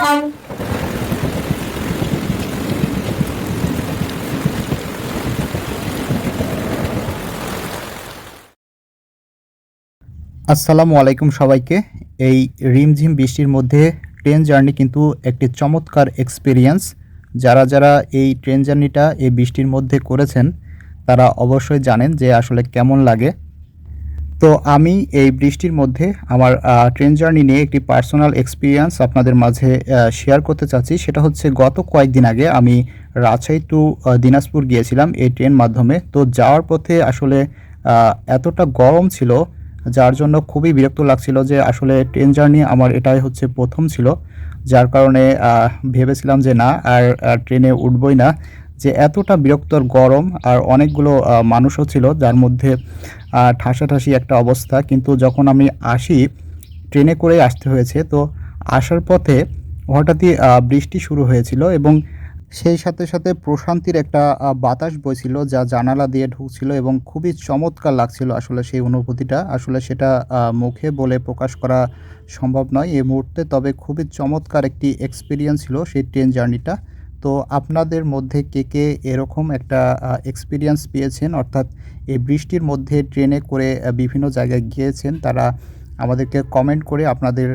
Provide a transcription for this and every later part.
আসসালামু আলাইকুম সবাইকে। এই রিমঝিম বৃষ্টির মধ্যে ট্রেন জার্নি কিন্তু একটি চমৎকার এক্সপেরিয়েন্স। যারা এই ট্রেন জার্নিটা এই বৃষ্টির মধ্যে করেছেন তারা অবশ্যই জানেন যে আসলে কেমন লাগে। তো আমি এই বৃষ্টির মধ্যে আমার ট্রেন জার্নি নিয়ে একটি পার্সোনাল এক্সপেরিয়েন্স আপনাদের মাঝে শেয়ার করতে চাচ্ছি। সেটা হচ্ছে গত কয়েকদিন আগে আমি রাজশাহী টু দিনাজপুর গিয়েছিলাম এই ট্রেন মাধ্যমে। তো যাওয়ার পথে আসলে এতটা গরম ছিল যার জন্য খুবই বিরক্ত লাগছিল যে আসলে ট্রেন জার্নি আমার এটাই হচ্ছে প্রথম ছিল। যার কারণে ভেবেছিলাম যে না আর ট্রেনে উঠবই না, যে এতটা বিরক্তর গরম আর অনেকগুলো মানুষও ছিল যার মধ্যে ঠাসাঠাসি একটা অবস্থা। কিন্তু যখন আমি আসি ট্রেনে করেই আসতে হয়েছে। তো আসার পথে হঠাৎই বৃষ্টি শুরু হয়েছিল এবং সেই সাথে প্রশান্তির একটা বাতাস বইছিল যা জানালা দিয়ে ঢুকছিল এবং খুবই চমৎকার লাগছিল আসলে সেই অনুভূতিটা। আসলে সেটা মুখে বলে প্রকাশ করা সম্ভব নয় এই মুহূর্তে। তবে খুবই চমৎকার একটি এক্সপেরিয়েন্স ছিল সেই ট্রেন জার্নিটা। তো আপনাদের মধ্যে কে এরকম একটা এক্সপেরিয়েন্স পেয়েছেন, অর্থাৎ এই বৃষ্টির মধ্যে ট্রেনে করে বিভিন্ন জায়গায় গিয়েছেন, তারা আমাদেরকে কমেন্ট করে আপনাদের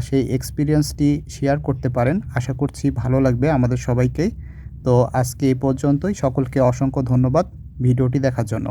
সেই এক্সপেরিয়েন্সটি শেয়ার করতে পারেন। আশা করছি ভালো লাগবে আমাদের সবাইকেই। তো আজকে এই পর্যন্তই। সকলকে অসংখ্য ধন্যবাদ ভিডিওটি দেখার জন্য।